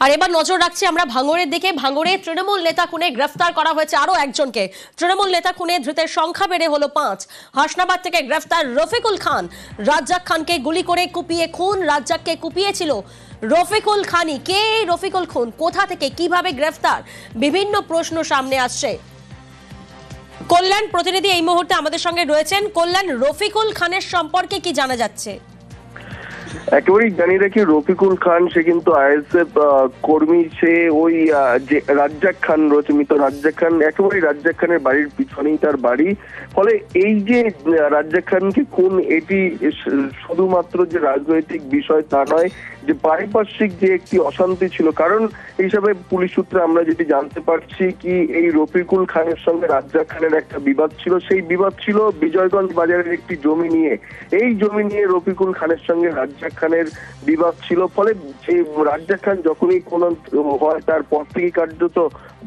আর এবার নজর রাখছি আমরা ভাঙড়ের দিকে। ভাঙড়ে তৃণমূল নেতা খুনে গ্রেফতার করা হয়েছে আরো একজনকে। তৃণমূল নেতা খুনে ধৃতের সংখ্যা বেড়ে হলো 5। হাসনাবাদ থেকে গ্রেফতার রফিকুল খান। রাজ্জাক খানকে গুলি করে কুপিয়ে খুন। রাজ্জাককে কুপিয়েছিল রফিকুল খানই। কে এই রফিকুল খুন, কোথা থেকে, কিভাবে গ্রেফতার, বিভিন্ন প্রশ্ন সামনে আসছে। কল্যাণ প্রতিনিধি এই মুহূর্তে আমাদের সঙ্গে রয়েছেন। কল্যাণ, রফিকুল খানের সম্পর্কে কি জানা যাচ্ছে? একেবারেই জানিয়ে রাখি, রফিকুল খান সে কিন্তু আইএসএফ কর্মী। সে ওই যে রাজ্জাক খান রয়েছে, মৃত রাজ্জাক খান, একেবারেই রাজ্জাক খানের বাড়ির পিছনেই তার বাড়ি। ফলে এই যে রাজ্জাক খানকে খুন, এটি শুধুমাত্র যে রাজনৈতিক বিষয় তা নয়, যে পারিপার্শ্বিক যে একটি অশান্তি ছিল। কারণ হিসাবে পুলিশ সূত্রে আমরা যেটি জানতে পারছি কি, এই রফিকুল খানের সঙ্গে রাজ্জাক খানের একটা বিবাদ ছিল। সেই বিবাদ ছিল বিজয়গঞ্জ বাজারের একটি জমি নিয়ে। এই জমি নিয়ে রফিকুল খানের সঙ্গে রাজ্জাক খানের বিবাদ ছিল। ফলে যে রাজ্জাক খান যখনই কোনো হয়, তারপর থেকে কার্যত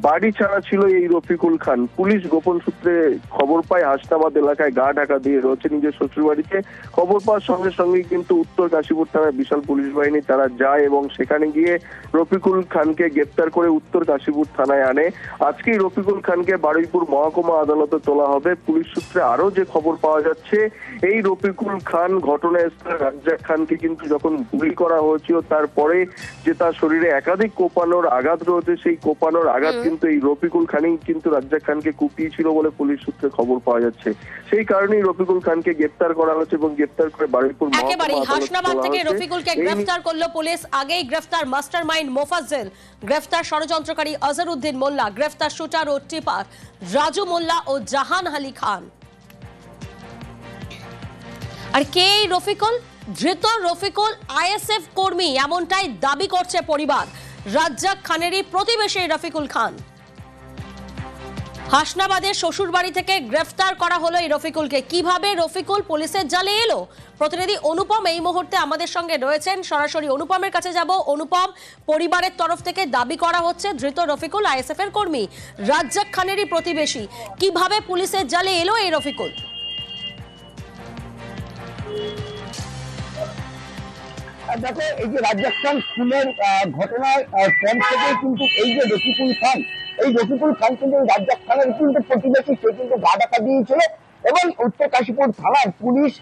বাড়ি ছাড়া ছিল এই রফিকুল খান। পুলিশ গোপন সূত্রে খবর পায় হাসনাবাদ এলাকায় গা ঢাকা দিয়ে রয়েছে নিজের শ্বশুর বাড়িতে। খবর পাওয়ার সঙ্গে সঙ্গে কিন্তু উত্তর কাশীপুর থানার বিশাল পুলিশ বাহিনী তারা যায় এবং সেখানে গিয়ে রফিকুল খানকে গ্রেপ্তার করে উত্তর কাশীপুর থানায় আনে। আজকেই রফিকুল খানকে বারুইপুর মহকুমা আদালতে তোলা হবে। পুলিশ সূত্রে আরো যে খবর পাওয়া যাচ্ছে, এই রফিকুল খান ঘটনাস্থলে রাজ্জাক খানকে কিন্তু যখন গুলি করা হয়েছিল, তারপরে যে তার শরীরে একাধিক কোপানোর আঘাত রয়েছে, সেই কোপানোর আঘাত কিন্তু এই রফিকুল খানই কিন্তু রাজ্জাক খানকে কুপিয়েছিল বলে পুলিশ সূত্রে খবর পাওয়া যাচ্ছে। সেই কারণেই রফিকুল খানকে গ্রেপ্তার করা হয়েছে এবং গ্রেপ্তার করে বারুইপুর মহকুমা আদালতে হাসনাবাদ থেকে রফিকুলকে গ্রেফতার করলো পুলিশ। আগেই গ্রেফতার মাস্টারমাইন্ড মোফাজ্জেল, গ্রেফতার ষড়যন্ত্রকারী আজহারউদ্দিন মোল্লা, গ্রেফতার শুটার ও টিপার রাজু মোল্লা ও জাহান আলী খান। আর কে এই রফিকুল? ধৃত রফিকুল আইএসএফ কর্মী, এমনটাই দাবি করছে পরিবার। রাজ্জাক খানেরই প্রতিবেশী রফিকুল খান। হাসনাবাদের শ্বশুর বাড়ি থেকে গ্রেফতার করা হলো এই রফিকুলকে। কিভাবে রফিকুল পুলিশের জালে এলো? প্রতিনিধি অনুপম এই মুহূর্তে আমাদের সঙ্গে রয়েছেন। সরাসরি অনুপমের কাছে যাব। অনুপম, পরিবারের তরফ থেকে দাবি করা হচ্ছে ধৃত রফিকুল আইএসএফ এর কর্মী, রাজ্জাক খানেরই প্রতিবেশী। কিভাবে পুলিশের জালে এলো এই রফিকুল? দেখো, এই যে রাজ্জাক খান খুনের ঘটনার পর থেকে কিন্তু এই যে রফিকুল খান, এই রফিকুল খান কিন্তু রাজ্জাক খানের কিন্তু প্রতিবেশী। সে কিন্তু গা ঢাকা দিয়েছিল এবং উত্তর কাশীপুর থানার পুলিশ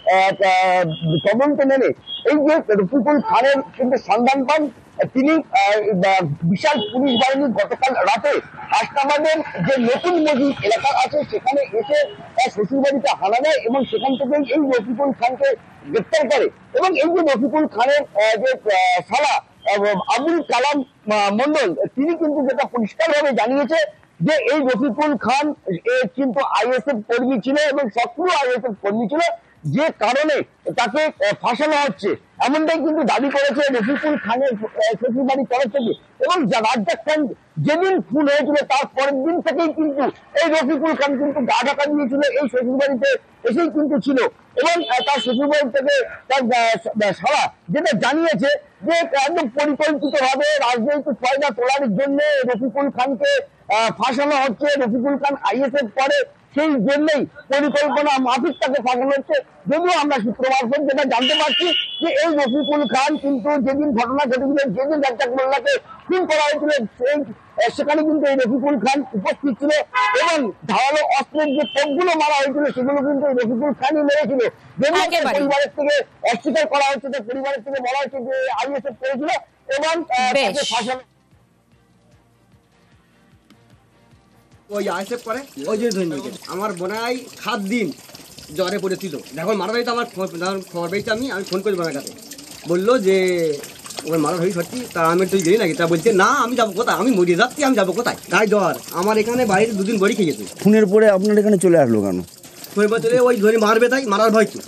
তদন্তে নেমে এই যে রফিকুল খানের কিন্তু সন্ধান পান। তিনি বিশাল পুলিশ বাহিনী গতকাল রাতে হাসনাবাদের যে নতুন মসজিদ এলাকা আছে সেখানে এসে তার শ্বশুর বাড়িতে হানা দেয় এবং সেখান থেকে এই রফিকুল খানকে গ্রেপ্তার করে। এবং এই যে রফিকুল খানের যে শালা আবুল কালাম মন্ডল, তিনি কিন্তু যেটা পরিষ্কার ভাবে জানিয়েছে যে এই রফিকুল খান কিন্তু আইএসএফ কর্মী ছিল এবং সক্রিয় আইএসএফ কর্মী ছিল, যে কারণে তাকে ফাঁসানো হচ্ছে, এমনটাই কিন্তু দাবি করেছে রফিকুল খানের শ্বশুর বাড়ির তরফ থেকে। এবং রাজ্জাক খান যেদিন খুন হয়েছিল তার পরের দিন থেকেই কিন্তু এই রফিকুল খান কিন্তু গা ঢাকা দিয়েছিল, এই শ্বশুর বাড়িতে এসেই কিন্তু ছিল। এবং তার শ্বশুর বাড়ি থেকে তার সারা যেটা জানিয়েছে যে একদম পরিকল্পিত ভাবে রাজনৈতিক ফায়দা তোলার জন্য রফিকুল খানকে ফাঁসানো হচ্ছে। রফিকুল খান আইএসএফ করে, সেই জন্যই পরিকল্পনা মাফিক তাকে ফাঁসানো হচ্ছে। যদিও আমরা সূত্র মারফত যেটা জানতে পারছি যে এই রফিকুল খান কিন্তু যেদিন ঘটনা ঘটেছিল, যেদিন রাজ্জাক মোল্লাকে খুন করা হয়েছিল, সেখানে কিন্তু এই রফিকুল খান উপস্থিত ছিল এবং ধারালো অস্ত্রের যে তোপগুলো মারা হয়েছিল সেগুলো কিন্তু এই রফিকুল খানই মেরেছিল। যদিও পরিবারের থেকে অস্বীকার করা হচ্ছে, পরিবারের থেকে বলা হচ্ছে যে আইএসএফ করেছিল এবং তাকে ফাঁসানো। ওই আইসেপ করে ওই যে আমার বোনাই 7 দিন জ্বরে পড়েছিল। এখন মারা হয়েছে আমার খবর পেয়েছি, আমি ফোন করি বোনার কাছে, বললো যে ওর মারা হয়ে সত্যি। তা আমি তুই গেলি নাকি? তা বলছে না, আমি যাবো কোথায়, আমি মরিয়ে যাচ্ছি, আমি যাবো কোথায়, গায়ে জ্বর। আমার এখানে বাড়িতে 2 দিন বড়ি খেয়েছে। খুনের পরে আপনার এখানে চলে আসলো কেন? খুনের পরে চলে ওই ধরে মারবে, তাই মারার ভয় কি?